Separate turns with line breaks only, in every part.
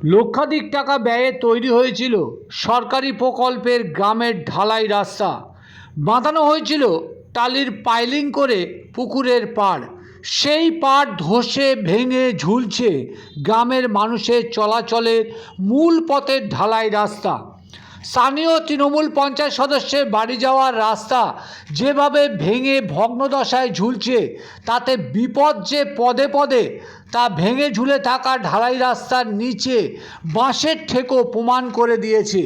লক্ষাধিক টাকা ব্যয়ে তৈরি হয়েছিল সরকারি প্রকল্পের গ্রামের ঢালাই রাস্তা। বাঁধানো হয়েছিল টালির পাইলিং করে পুকুরের পাড়। সেই পাড় ধসে ভেঙে ঝুলছে গ্রামের মানুষের চলাচলের মূল পথের ঢালাই রাস্তা। স্থানীয় তৃণমূল পঞ্চায়েত সদস্যের বাড়ি যাওয়ার রাস্তা যেভাবে ভেঙে ভগ্নদশায় ঝুলছে, তাতে বিপদ যে পদে পদে তা ভেঙে ঝুলে থাকা ঢালাই রাস্তার নিচে বাঁশের ঠেকো প্রমাণ করে দিয়েছে।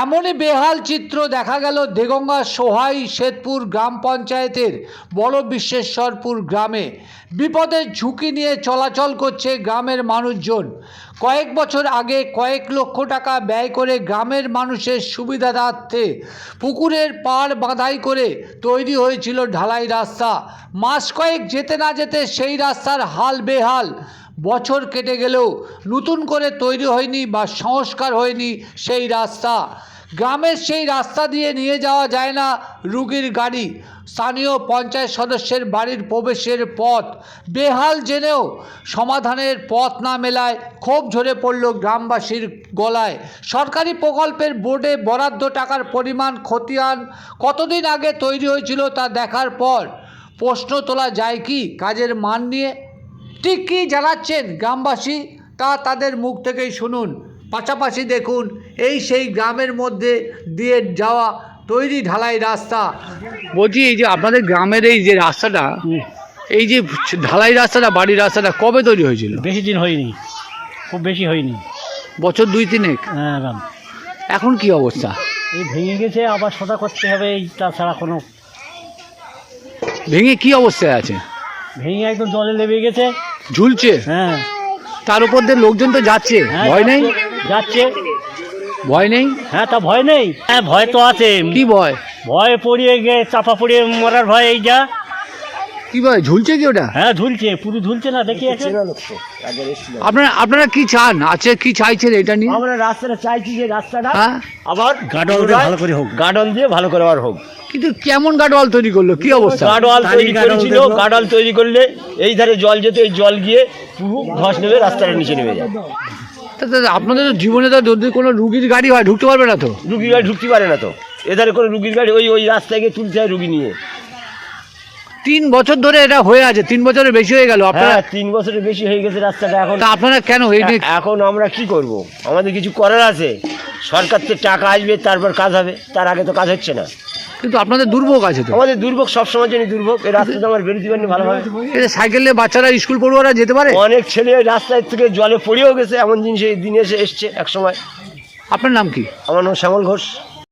এমনই বেহাল চিত্র দেখা গেল দেগঙ্গা সোহাই শেতপুর গ্রাম পঞ্চায়েতের বড় বিশ্বেশ্বরপুর গ্রামে। বিপদের ঝুঁকি নিয়ে চলাচল করছে গ্রামের মানুষজন। কয়েক বছর আগে কয়েক লক্ষ টাকা ব্যয় করে গ্রামের মানুষের সুবিধার্থে পুকুরের পাড় বাঁধাই করে তৈরি হয়েছিল ঢালাই রাস্তা। মাস কয়েক যেতে না যেতে সেই রাস্তার হাল বেহাল। বছর কেটে গেলেও নতুন করে তৈরি হয়নি বা সংস্কার হয়নি সেই রাস্তা। গ্রামের সেই রাস্তা দিয়ে নিয়ে যাওয়া যায় না রুগীর গাড়ি। স্থানীয় পঞ্চায়েত সদস্যের বাড়ির প্রবেশের পথ বেহাল জেনেও সমাধানের পথ না মেলায় ক্ষোভ ঝরে পড়ল গ্রামবাসীর গলায়। সরকারি প্রকল্পের বোর্ডে বরাদ্দ টাকার পরিমাণ খতিয়ান কতদিন আগে তৈরি হয়েছিল তা দেখার পর প্রশ্ন তোলা যায় কি কাজের মান নিয়ে? ঠিক কী জানাচ্ছেন গ্রামবাসী তা তাদের মুখ থেকেই শুনুন। পাশাপাশি দেখুন এই সেই গ্রামের মধ্যে দিয়ে যাওয়া তৈরি ঢালাই রাস্তা। বলছি, এই যে আপনাদের গ্রামের এই যে রাস্তাটা, এই যে ঢালাই রাস্তাটা, বাড়ির রাস্তাটা কবে তৈরি হয়েছিল?
বেশি দিন হয়নি, খুব বেশি হয়নি,
বছর দুই তিনেক।
হ্যাঁ।
এখন কি অবস্থা?
এই ভেঙে গেছে, আবার সোজা করতে হবে, এইটা ছাড়া কোনো।
ভেঙে কি অবস্থায় আছে?
ভেঙে একদম জলে লেবে গেছে,
ঝুলছে।
হ্যাঁ।
তার উপর দিয়ে লোকজন তো যাচ্ছে,
হ্যাঁ,
ভয় নেই?
যাচ্ছে।
ভয় নেই?
হ্যাঁ, তা ভয় নেই? হ্যাঁ, ভয় তো আছে।
কি ভয়?
ভয় পড়িয়ে গিয়ে চাপা পড়িয়ে মরার ভয়। এই যা
কি ভয়? ঝুলছে কি ওটা?
হ্যাঁ, ঝুলছে, পুরো ঝুলছে না, দেখি
আপনারা কি চান? আছে কি চাইছেন এটা নিয়ে?
আমরা রাস্তাটা চাইছি, যে রাস্তাটা
হ্যাঁ,
আবার গাডল ভালো করে হোক, গাডল দিয়ে ভালো করে আবার হোক।
কিন্তু কেমন গাডওয়াল তৈরি করলো? কি অবস্থা?
গাডল তৈরি করেছিল, গাডল তৈরি করলে এই ধারে জল যেত, এই জল গিয়ে পুরো ধস নেবে, রাস্তাটা নিচে নেমে যায়।
আপনাদের তো জীবনে তো যদি কোনো রুগীর গাড়ি হয় ঢুকতে পারবে না তো?
রুগীর গাড়ি ঢুকতে পারে না তো, এধারে কোনো রুগীর গাড়ি ওই রাস্তায় গিয়ে তুলতে হয় রুগী নিয়ে।
3 বছর ধরে এটা হয়ে আছে, 3 বছরের বেশি হয়ে গেল। আপনারা
3 বছরের বেশি হয়ে গেছে রাস্তাটা। এখন
আপনারা কেন
এখন আমরা কি করব? আমাদের কিছু করার আছে। সরকার থেকে টাকা আসবে, তারপর কাজ হবে, তার আগে তো কাজ হচ্ছে না।
কিন্তু আপনাদের দুর্ভোগ আছে তো?
আমাদের দুর্ভোগ সবসময় জন্য দুর্ভোগ। এই রাস্তাটা আমার বেরোতে পারেনি ভালোভাবে।
সাইকেলে বাচ্চারা স্কুল পড়ুয়ারা যেতে পারে?
অনেক ছেলে রাস্তায় থেকে জলে পড়েও গেছে, এমন জিনিস এই দিনে এসে এসছে এক সময়।
আপনার নাম কি?
আমার নাম শ্যামল ঘোষ।